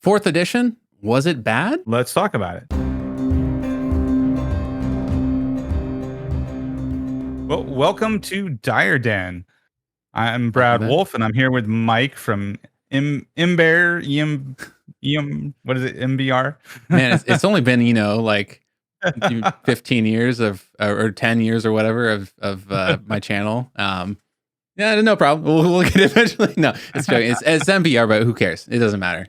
Fourth edition, was it bad? Let's talk about it. Well, welcome to Dire Den. I'm Brad Wolf, and I'm here with Mike from Imbear, what is it, MBR? Man, it's only been, like 15 years or 10 years or whatever of my channel. Yeah, no problem. We'll get it eventually. No, it's joking. It's MBR, but who cares? It doesn't matter.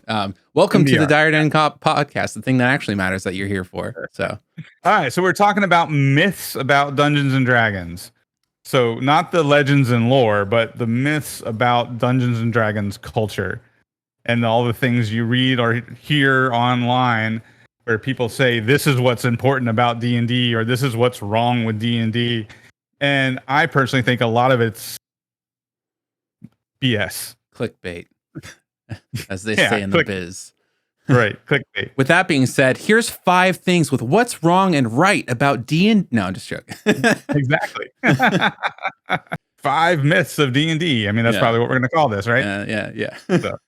Welcome to the Dire Den podcast, the thing that actually matters that you're here for. So, all right. So we're talking about myths about Dungeons and Dragons. So not the legends and lore, but the myths about Dungeons and Dragons culture and all the things you read or hear online where people say this is what's important about D&D or this is what's wrong with D&D. And I personally think a lot of it's BS. Clickbait, as they say in the biz. Right, clickbait. With that being said, here's 5 things with what's wrong and right about D&D. No, I'm just joking. Exactly. 5 myths of D&D. I mean, that's probably what we're going to call this, right? Yeah. So.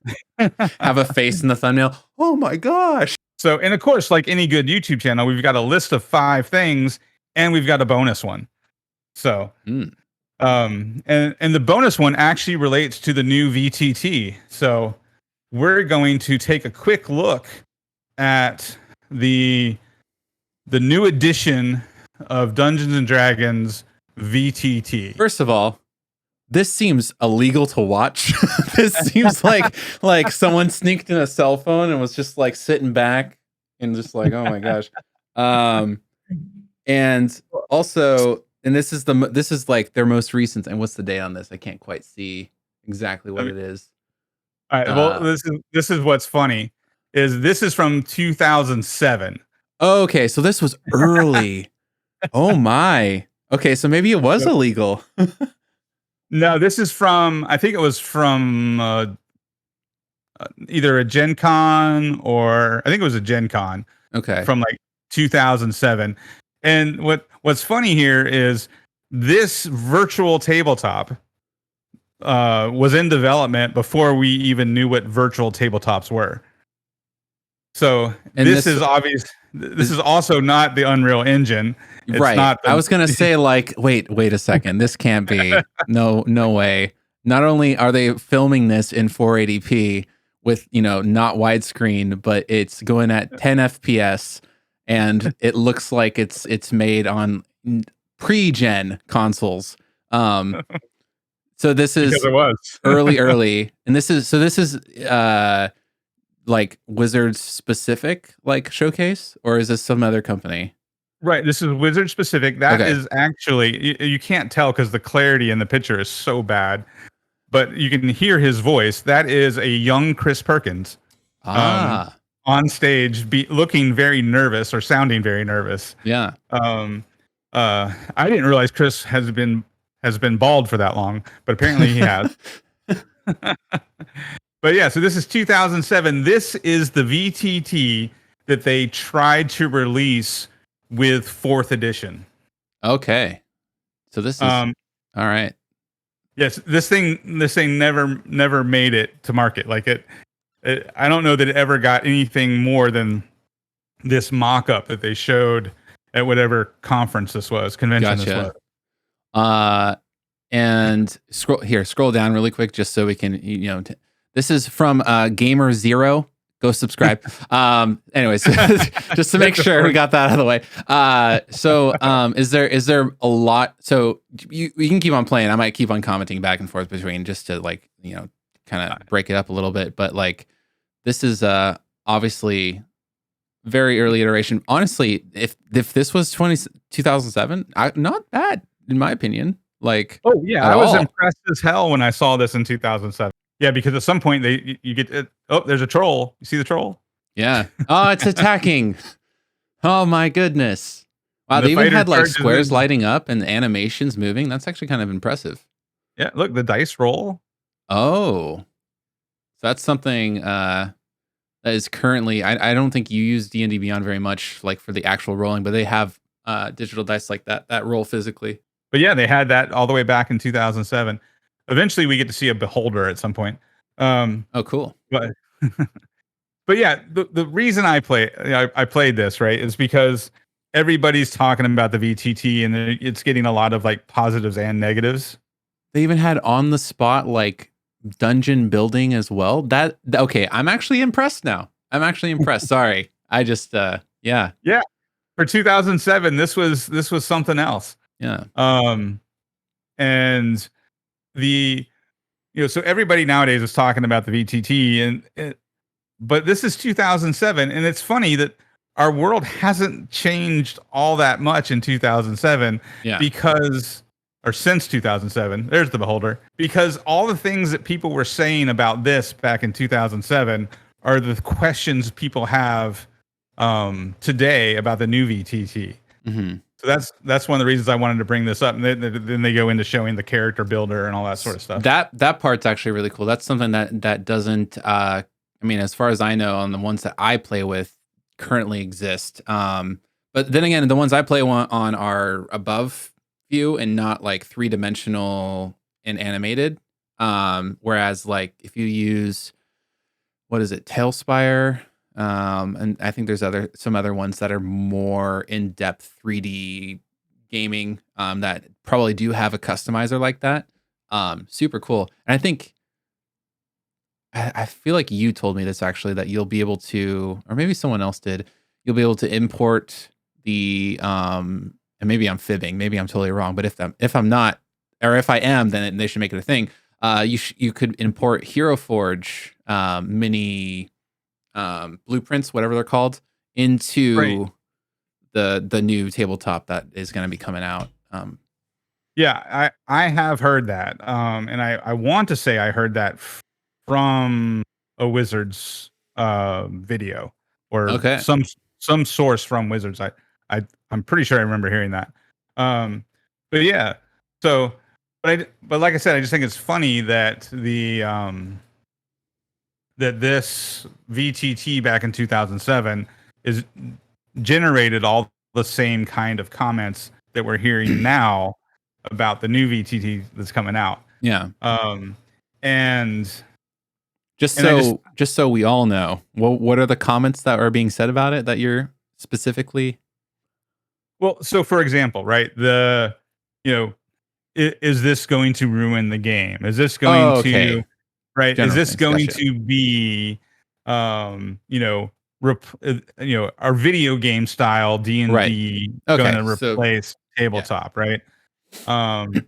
Have a face in the thumbnail. Oh my gosh. So, and of course, like any good YouTube channel, we've got a list of 5 things, and we've got a bonus one. So, and the bonus one actually relates to the new VTT. So, we're going to take a quick look at the new edition of Dungeons and Dragons VTT. First of all, this seems illegal to watch. This seems like someone sneaked in a cell phone and was just like sitting back and just like, oh my gosh. And also, and this is like their most recent. And what's the date on this? I can't quite see exactly what it is. All right. Well, this is what's funny is this is from 2007. Okay, so this was early. Oh my. Okay, so maybe it was illegal. No, this is from, I think it was from either a Gen Con or I think it was a Gen Con. Okay. From like 2007. And what's funny here is this virtual tabletop was in development before we even knew what virtual tabletops were. So this is obvious. This is also not the Unreal Engine. It's right. Not I was going to say like, wait a second. This can't be. No way. Not only are they filming this in 480p with, not widescreen, but it's going at 10 FPS and it looks like it's made on pre-gen consoles. So this is early. And this is like Wizards specific like showcase, or is this some other company? Right. This is Wizard specific. That is actually, you can't tell because the clarity in the picture is so bad, but you can hear his voice. That is a young Chris Perkins on stage looking very nervous or sounding very nervous. Yeah. I didn't realize Chris has been bald for that long, but apparently he has. But yeah, so this is 2007. This is the VTT that they tried to release with 4th edition. Okay. So this is all right. Yes, this thing never made it to market. Like it I don't know that it ever got anything more than this mock-up that they showed at whatever conference this was, convention this was. And scroll down really quick just so we can, this is from Gamer Zero. Go subscribe. Anyways, just to make sure we got that out of the way. So is there a lot? So you can keep on playing. I might keep on commenting back and forth between just to like, kind of break it up a little bit. But like, this is obviously very early iteration. Honestly, if this was 2007, not bad in my opinion. Like, oh yeah, I was impressed as hell when I saw this in 2007. Yeah, because at some point you get there's a troll. You see the troll? Yeah. Oh, it's attacking. Oh my goodness. Wow, they even had like squares lighting up and animations moving. That's actually kind of impressive. Yeah, look, the dice roll. Oh. So that's something that is currently I don't think you use D&D Beyond very much like for the actual rolling, but they have digital dice like that roll physically. But yeah, they had that all the way back in 2007. Eventually, we get to see a beholder at some point. Oh, cool. But but yeah, the reason I played this, right, is because everybody's talking about the VTT and it's getting a lot of like positives and negatives. They even had on the spot like dungeon building as well. Okay, I'm actually impressed now. I'm actually impressed. Sorry. I just yeah. Yeah. For 2007, this was something else. Yeah. And the so everybody nowadays is talking about the VTT but this is 2007, and it's funny that our world hasn't changed all that much in 2007 Yeah. since 2007. There's the beholder. Because all the things that people were saying about this back in 2007 are the questions people have today about the new VTT. Mm-hmm. So that's one of the reasons I wanted to bring this up. And then they go into showing the character builder and all that sort of stuff. That part's actually really cool. That's something that doesn't I mean, as far as I know, on the ones that I play with currently exist. But then again, the ones I play on are above view and not like 3-dimensional and animated. Whereas like if you use, what is it, Tailspire, and I think there's some other ones that are more in-depth 3D gaming that probably do have a customizer like that. Super cool. And I think I feel like you told me this actually, that you'll be able to, or maybe someone else did, you'll be able to import the and maybe I'm fibbing, maybe I'm totally wrong, but if I'm not, or if I am, then they should make it a thing. You could import Hero Forge mini blueprints, whatever they're called, into the new tabletop that is going to be coming out. Yeah, I have heard that, and I want to say I heard that from a Wizards video or some source from Wizards. I'm pretty sure I remember hearing that. But yeah, so but like I said, I just think it's funny that that this VTT back in 2007 is generated all the same kind of comments that we're hearing now about the new VTT that's coming out. Yeah. And just so we all know, what are the comments that are being said about it that you're specifically? Well, so for example, right, is this going to ruin the game? Is this going to, right? General is this things, going gotcha. to be, our video game style D&D going to replace tabletop, right? And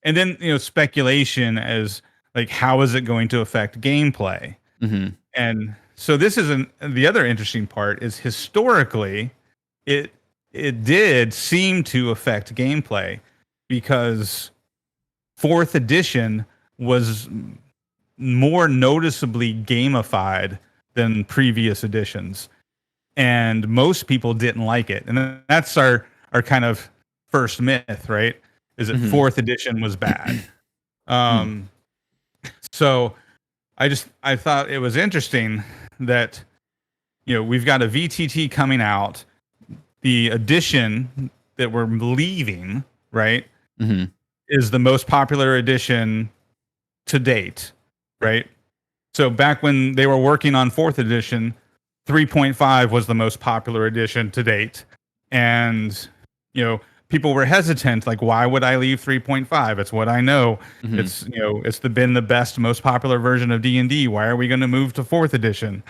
then speculation as like, how is it going to affect gameplay? Mm-hmm. And so this is the other interesting part is historically it did seem to affect gameplay because 4th edition was more noticeably gamified than previous editions, and most people didn't like it. And that's our kind of first myth, right? Is that 4th edition was bad. So I thought it was interesting that we've got a VTT coming out. The edition that we're leaving, right, is the most popular edition to date, right? So back when they were working on 4th edition, 3.5 was the most popular edition to date. And, people were hesitant, like, why would I leave 3.5? It's what I know. It's, it's been the best, most popular version of D&D. Why are we going to move to 4th edition?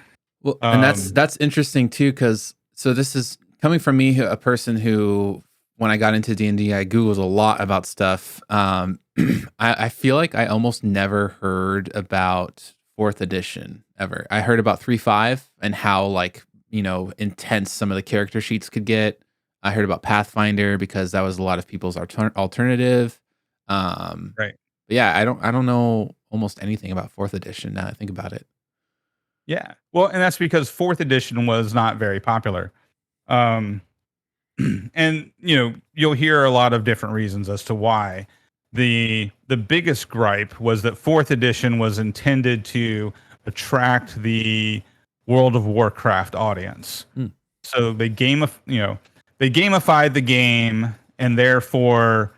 Well, and that's interesting too, because so this is coming from me, a person who, when I got into D&D, I Googled a lot about stuff. I feel like I almost never heard about 4th edition ever. I heard about 3.5 and how like, intense some of the character sheets could get. I heard about Pathfinder because that was a lot of people's alternative. Right. But yeah, I don't know almost anything about 4th edition now I think about it. Yeah. Well, and that's because 4th edition was not very popular. And you'll hear a lot of different reasons as to why. The biggest gripe was that 4th edition was intended to attract the World of Warcraft audience. So they gamified the game, and therefore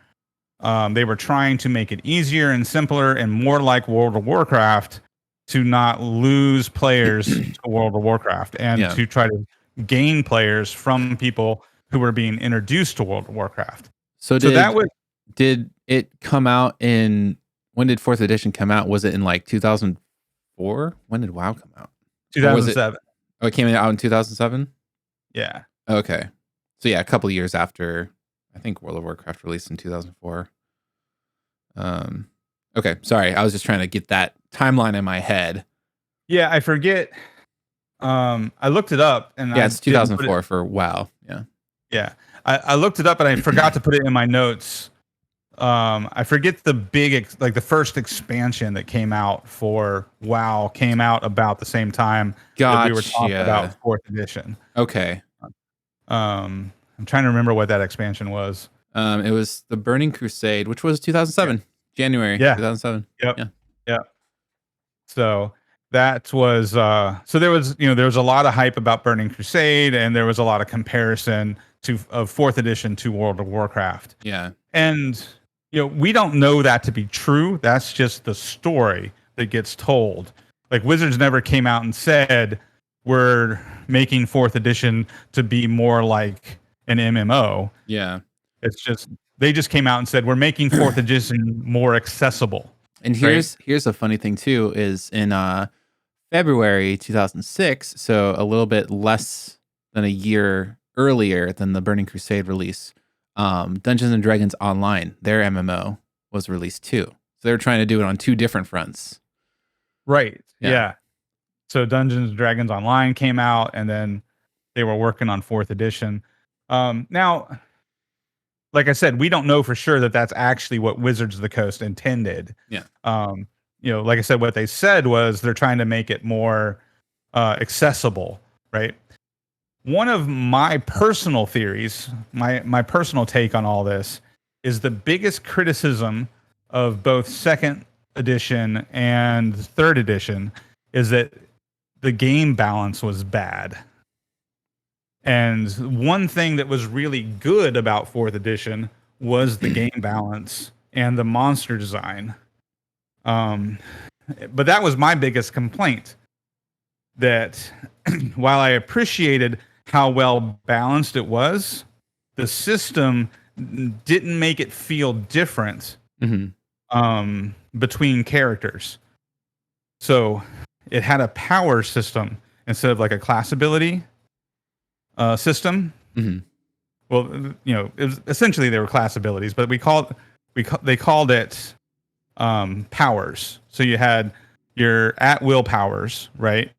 they were trying to make it easier and simpler and more like World of Warcraft to not lose players to World of Warcraft and to try to gain players from people who were being introduced to World of Warcraft. So did it come out in, when did 4th edition come out? Was it in like 2004? When did WoW come out? 2007. It came out in 2007? Yeah. Okay. So yeah, a couple of years after, I think World of Warcraft released in 2004. Okay, sorry. I was just trying to get that timeline in my head. Yeah, I forget. I looked it up, and it's 2004 for WoW. Yeah. I looked it up, and I forgot to put it in my notes. I forget the big, the first expansion that came out for WoW came out about the same time that we were talking about 4th edition. Okay. I'm trying to remember what that expansion was. It was the Burning Crusade, which was 2007, January 2007. Yep. So that was so there was a lot of hype about Burning Crusade, and there was a lot of comparison of 4th edition to World of Warcraft. Yeah. And we don't know that to be true. That's just the story that gets told. Like Wizards never came out and said we're making 4th edition to be more like an MMO. Yeah. It's just they just came out and said we're making 4th edition more accessible. And here's a funny thing too, is in February 2006, so a little bit less than a year earlier than the Burning Crusade release, Dungeons and Dragons Online, their MMO, was released too. So they were trying to do it on two different fronts. Right. Yeah. So Dungeons and Dragons Online came out, and then they were working on 4th edition. Now, like I said, we don't know for sure that that's actually what Wizards of the Coast intended. Yeah. Like I said, what they said was they're trying to make it more accessible, right? One of my personal theories, my personal take on all this, is the biggest criticism of both 2nd edition and 3rd edition is that the game balance was bad. And one thing that was really good about 4th edition was the game balance and the monster design. But that was my biggest complaint, that while I appreciated how well balanced it was, the system didn't make it feel different between characters. So it had a power system instead of like a class ability system. Well, it was, essentially they were class abilities, but they called it powers. So you had your at will powers, right?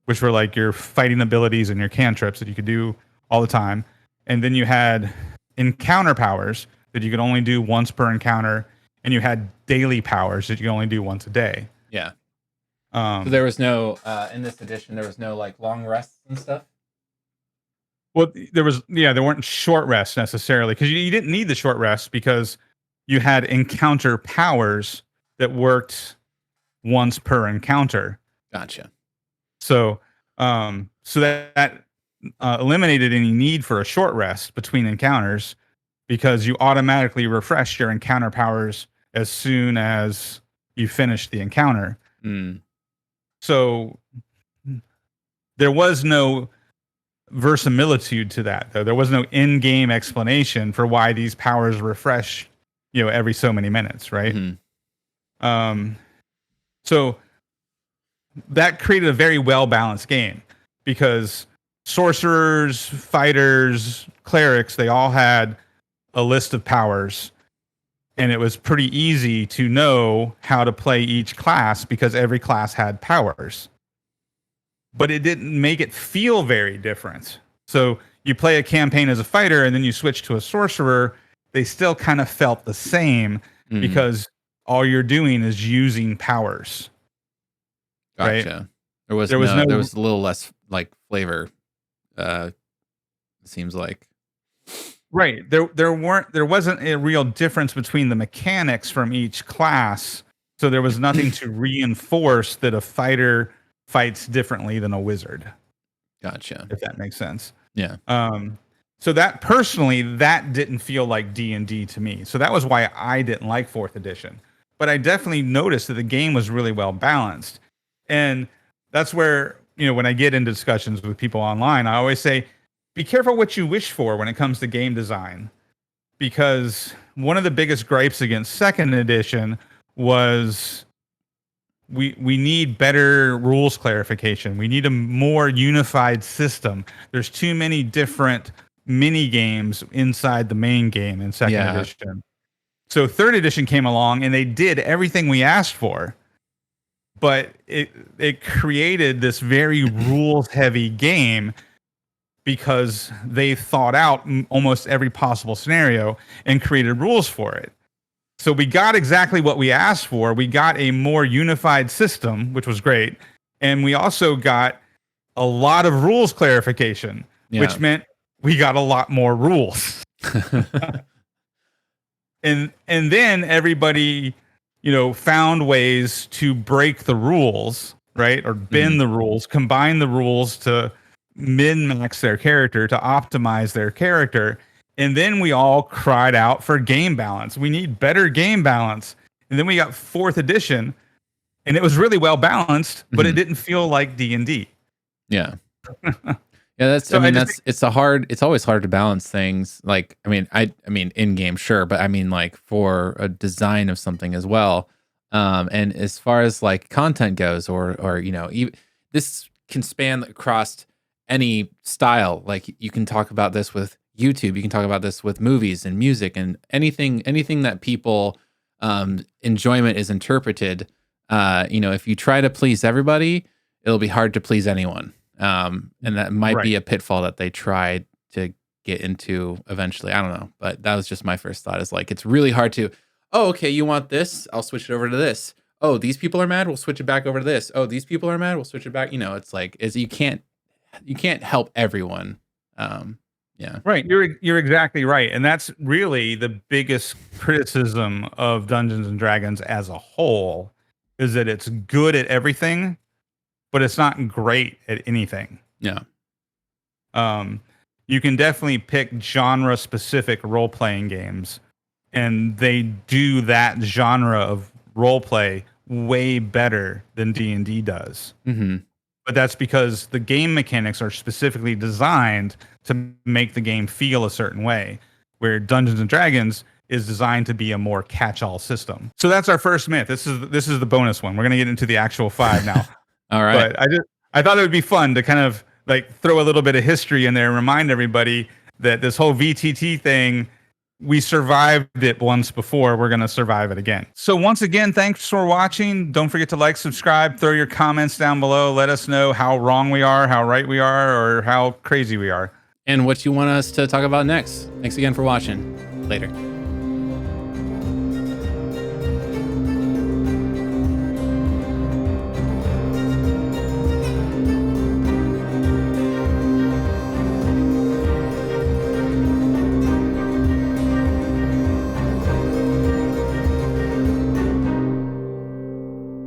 Which were like your fighting abilities and your cantrips that you could do all the time. And then you had encounter powers that you could only do once per encounter. And you had daily powers that you could only do once a day. Yeah. So there was no, in this edition, there was no like long rests and stuff? Well, there weren't short rests necessarily, because you didn't need the short rests because you had encounter powers that worked once per encounter. Gotcha. So that eliminated any need for a short rest between encounters, because you automatically refresh your encounter powers as soon as you finish the encounter. So there was no verisimilitude to that, though. There was no in-game explanation for why these powers refresh, every so many minutes, right? So that created a very well-balanced game, because sorcerers, fighters, clerics, they all had a list of powers, and it was pretty easy to know how to play each class because every class had powers. But it didn't make it feel very different. So you play a campaign as a fighter and then you switch to a sorcerer, they still kind of felt the same because all you're doing is using powers. Gotcha. Right? There was a little less like flavor. It seems like. Right. There wasn't a real difference between the mechanics from each class. So there was nothing to reinforce that a fighter fights differently than a wizard. Gotcha. If that makes sense. Yeah. So that personally, that didn't feel like D&D to me. So that was why I didn't like 4th edition. But I definitely noticed that the game was really well balanced. And that's where, when I get into discussions with people online, I always say, be careful what you wish for when it comes to game design. Because one of the biggest gripes against second edition was we need better rules clarification. We need a more unified system. There's too many different mini games inside the main game in second edition. So third edition came along and they did everything we asked for. But it created this very rules heavy game because they thought out almost every possible scenario and created rules for it. So we got exactly what we asked for. We got a more unified system, which was great. And we also got a lot of rules clarification, which meant we got a lot more rules. and then everybody, found ways to break the rules, right? Or bend the rules, combine the rules to min-max their character, to optimize their character. And then we all cried out for game balance. We need better game balance. And then we got fourth edition, and it was really well balanced, but it didn't feel like D&D. Yeah. Yeah, it's always hard to balance things. Like, I mean in game, sure, but I mean like for a design of something as well. And as far as like content goes, or this can span across any style. Like you can talk about this with YouTube, you can talk about this with movies and music and anything that people enjoyment is interpreted. If you try to please everybody, it'll be hard to please anyone. And that might be a pitfall that they tried to get into eventually. I don't know, but that was just my first thought, is like, it's really hard to, oh, okay, you want this, I'll switch it over to this. Oh, these people are mad, we'll switch it back over to this. Oh, these people are mad, we'll switch it back. It's like, you can't help everyone. Yeah. Right. You're exactly right. And that's really the biggest criticism of Dungeons and Dragons as a whole, is that it's good at everything, but it's not great at anything. Yeah. You can definitely pick genre specific role playing games, and they do that genre of role play way better than D&D does. Mm-hmm. But that's because the game mechanics are specifically designed to make the game feel a certain way, where Dungeons and Dragons is designed to be a more catch-all system. So that's our first myth. This is the bonus one. We're going to get into the actual 5 now. All right. But I thought it would be fun to kind of like throw a little bit of history in there and remind everybody that this whole VTT thing, we survived it once before. We're going to survive it again. So once again, thanks for watching. Don't forget to like, subscribe, throw your comments down below. Let us know how wrong we are, how right we are, or how crazy we are. And what you want us to talk about next. Thanks again for watching. Later.